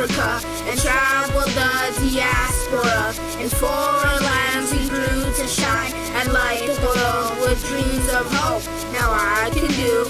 Africa and traveled the diaspora. In foreign lands we grew to shine and light the world with dreams of hope. Now I can do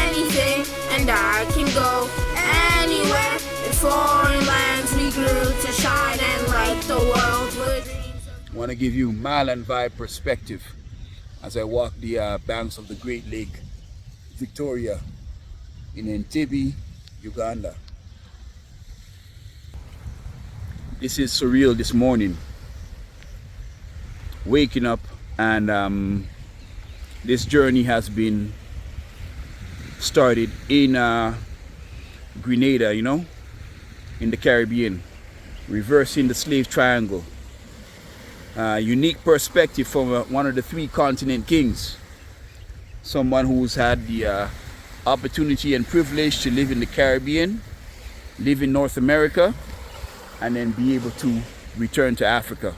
anything and I can go anywhere. In foreign lands we grew to shine and light the world with dreams of hope. I want to give you Marlin vibe perspective as I walk the banks of the Great Lake Victoria in Entebbe, Uganda. This is surreal this morning. Waking up and this journey has been started in Grenada, you know, in the Caribbean, reversing the slave triangle. Unique perspective from one of the three continent kings, someone who's had the opportunity and privilege to live in the Caribbean, live in North America, and then be able to return to Africa.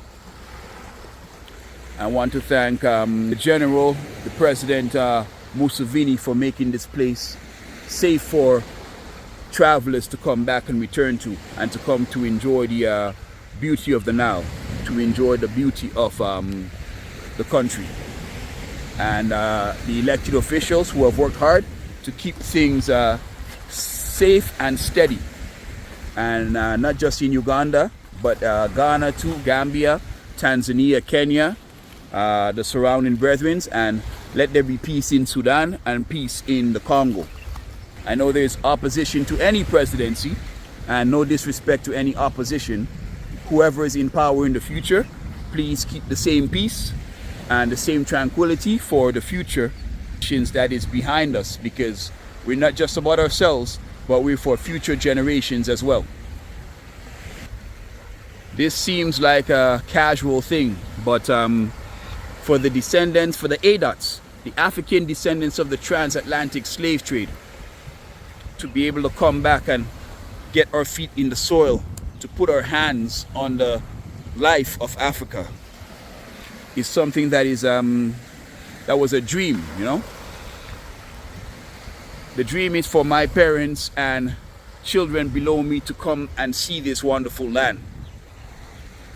I want to thank the General, the President Museveni, for making this place safe for travelers to come back and return to, and to come to enjoy the beauty of the Nile, to enjoy the beauty of the country. And the elected officials who have worked hard to keep things safe and steady. And not just in Uganda, but Ghana too, Gambia, Tanzania, Kenya, the surrounding brethren, and let there be peace in Sudan and peace in the Congo. I know there's opposition to any presidency, and no disrespect to any opposition. Whoever is in power in the future, please keep the same peace and the same tranquility for the future that is behind us, because we're not just about ourselves, but we're for future generations as well. This seems like a casual thing, but for the descendants, for the ADOTs, the African descendants of the transatlantic slave trade, to be able to come back and get our feet in the soil, to put our hands on the life of Africa, is something that is that was a dream, you know. The dream is for my parents and children below me to come and see this wonderful land.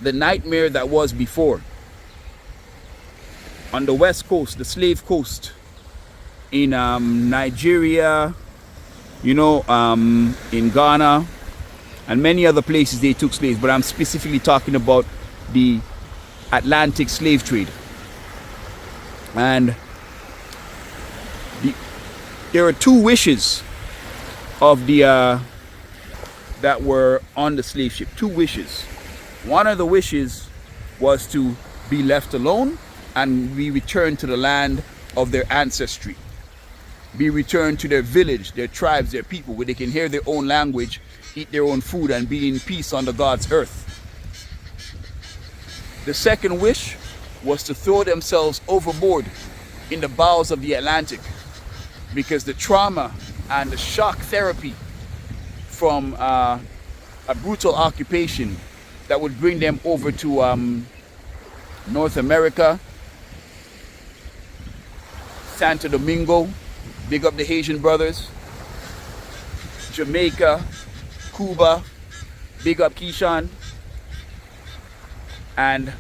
The nightmare that was before. On the west coast, the slave coast, in Nigeria, you know, in Ghana, and many other places they took slaves, but I'm specifically talking about the Atlantic slave trade. And there are two wishes of the that were on the slave ship. Two wishes. One of the wishes was to be left alone and be returned to the land of their ancestry. Be returned to their village, their tribes, their people, where they can hear their own language, eat their own food, and be in peace under God's earth. The second wish was to throw themselves overboard in the bowels of the Atlantic, because the trauma and the shock therapy from a brutal occupation that would bring them over to North America, Santo Domingo, big up the Haitian brothers, Jamaica, Cuba, big up Keyshawn, and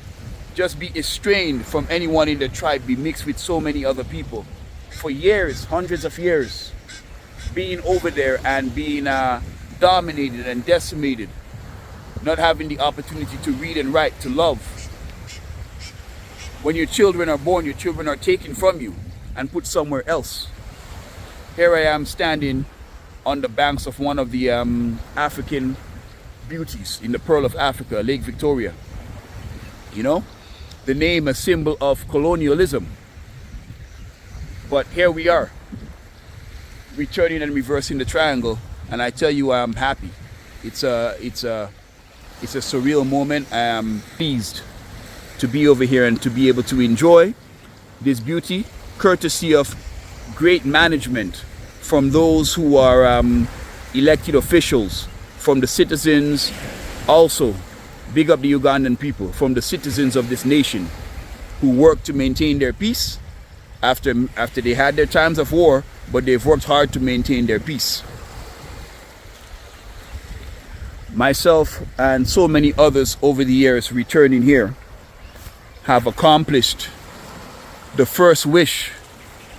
just be estranged from anyone in the tribe, be mixed with so many other people for years, hundreds of years, being over there and being dominated and decimated, not having the opportunity to read and write, to love. When your children are born, your children are taken from you and put somewhere else. Here I am standing on the banks of one of the African beauties in the Pearl of Africa, Lake Victoria. You know, the name a symbol of colonialism. But here we are, returning and reversing the triangle, and I tell you, I'm happy. It's a surreal moment. I am pleased to be over here and to be able to enjoy this beauty, courtesy of great management from those who are elected officials, from the citizens, also big up the Ugandan people, from the citizens of this nation who work to maintain their peace after they had their times of war, but they've worked hard to maintain their peace. myself and so many others over the years returning here have accomplished the first wish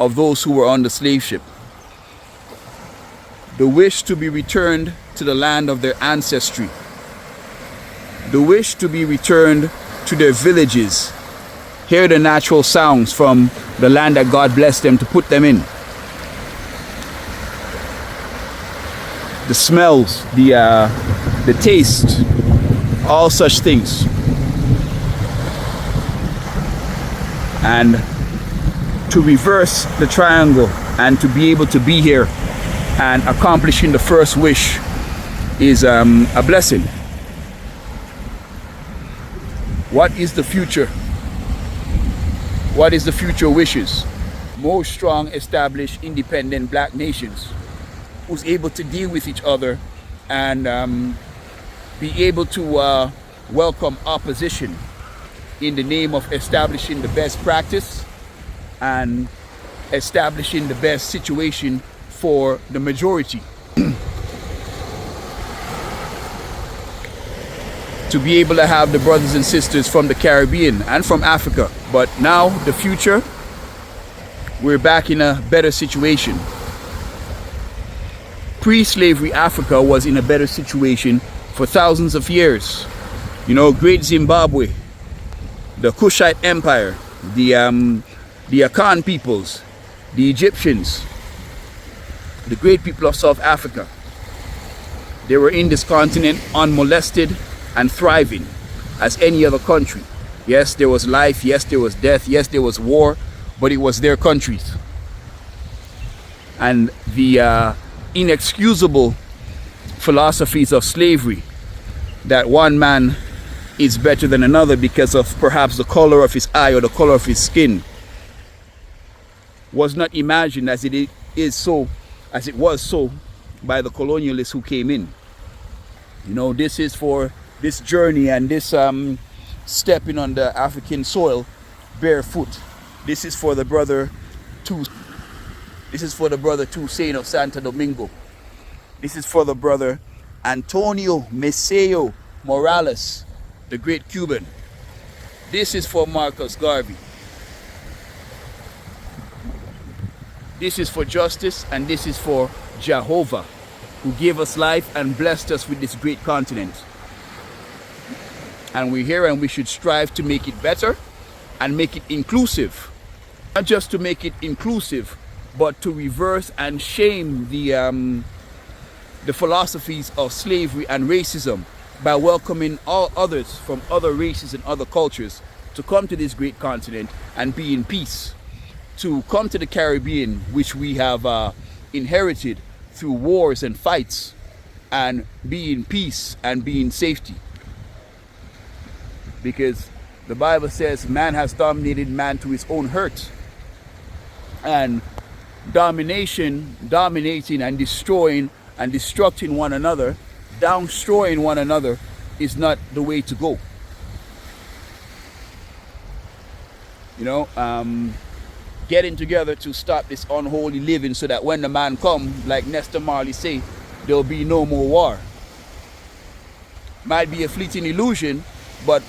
of those who were on the slave ship. The wish to be returned to the land of their ancestry. The wish to be returned to their villages, hear the natural sounds from the land that God blessed them to put them in. The smells, the taste, all such things. And to reverse the triangle and to be able to be here and accomplishing the first wish is a blessing. What is the future? What is the future wishes? More strong, established, independent black nations who's able to deal with each other and be able to welcome opposition in the name of establishing the best practice and establishing the best situation for the majority. To be able to have the brothers and sisters from the Caribbean and from Africa. But now, the future, we're back in a better situation. Pre-slavery Africa was in a better situation for thousands of years. You know, Great Zimbabwe, the Kushite Empire, the Akan peoples, the Egyptians, the great people of South Africa. They were in this continent unmolested and thriving as any other country. Yes, there was life, yes, there was death, yes, there was war, but it was their countries. And the inexcusable philosophies of slavery, that one man is better than another because of perhaps the color of his eye or the color of his skin, was not imagined as it was so by the colonialists who came in. You know, this is for this journey and this stepping on the African soil barefoot. This is for the brother Toussaint of Santo Domingo. This is for the brother Antonio Maceo Morales, the great Cuban. This is for Marcus Garvey. This is for justice, and this is for Jehovah, who gave us life and blessed us with this great continent. And we're here and we should strive to make it better and make it inclusive. Not just to make it inclusive, but to reverse and shame the philosophies of slavery and racism by welcoming all others from other races and other cultures to come to this great continent and be in peace. To come to the Caribbean, which we have inherited through wars and fights, and be in peace and be in safety. Because the Bible says man has dominated man to his own hurt. And dominating and destroying and destructing one another, destroying one another, is not the way to go. You know, getting together to stop this unholy living so that when the man come, like Nestor Marley say, there'll be no more war. Might be a fleeting illusion, but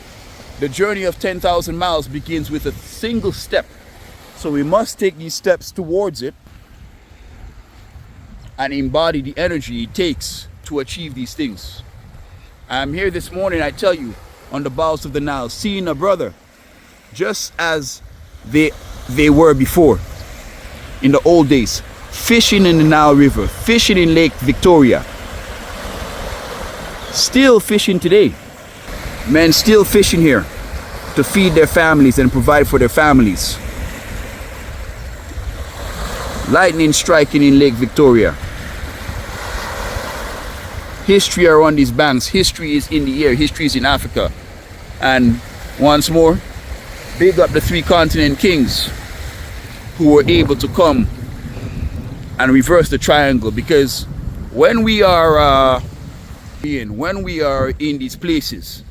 the journey of 10,000 miles begins with a single step. So we must take these steps towards it and embody the energy it takes to achieve these things. I'm here this morning, I tell you, on the bowels of the Nile, seeing a brother just as they were before, in the old days, fishing in the Nile River, fishing in Lake Victoria, still fishing today. Men still fishing here to feed their families and provide for their families. Lightning striking in Lake Victoria. History are on these banks. History is in the air. History is in Africa. And once more, big up the three continent kings who were able to come and reverse the triangle. Because when we are in these places,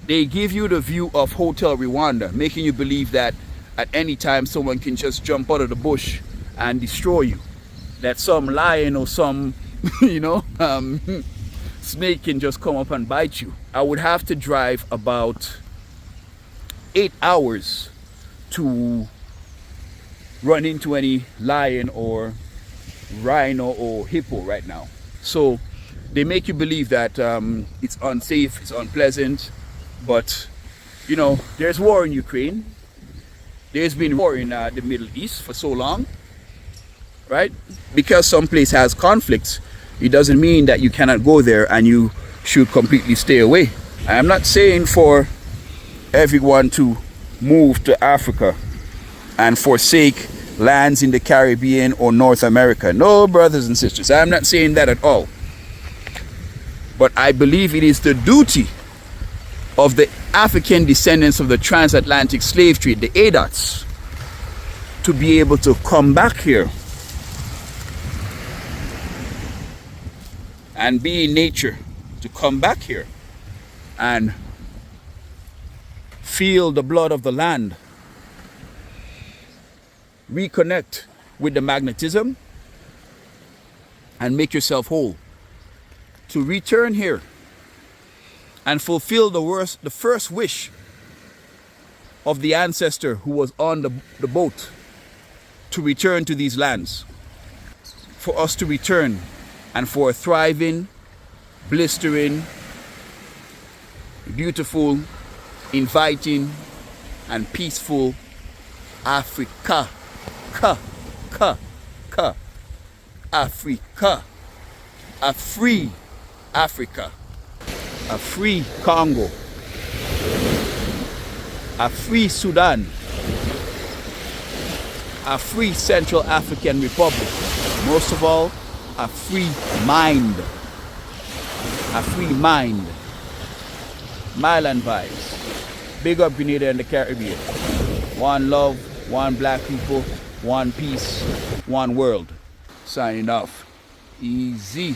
they give you the view of Hotel Rwanda, making you believe that at any time someone can just jump out of the bush and destroy you. That some lion or some, snake can just come up and bite you. I would have to drive about 8 hours to run into any lion or rhino or hippo right now. So they make you believe that it's unsafe, it's unpleasant, but you know, there's war in Ukraine. There's been war in the Middle East for so long, right? Because some place has conflicts, it doesn't mean that you cannot go there and you should completely stay away. I'm not saying for everyone to move to Africa and forsake lands in the Caribbean or North America. No, brothers and sisters, I'm not saying that at all. But I believe it is the duty of the African descendants of the transatlantic slave trade, the ADOTs, to be able to come back here and be in nature, to come back here and feel the blood of the land, reconnect with the magnetism and make yourself whole, to return here and fulfill the first wish of the ancestor who was on the boat, to return to these lands, for us to return and for a thriving, blistering, beautiful, inviting and peaceful Africa. Africa. A free Africa. A free Congo. A free Sudan. A free Central African Republic. Most of all, a free mind. A free mind. Myland vibes. Big up Grenada and the Caribbean. One love, one black people, one peace, one world. Signing off. Easy.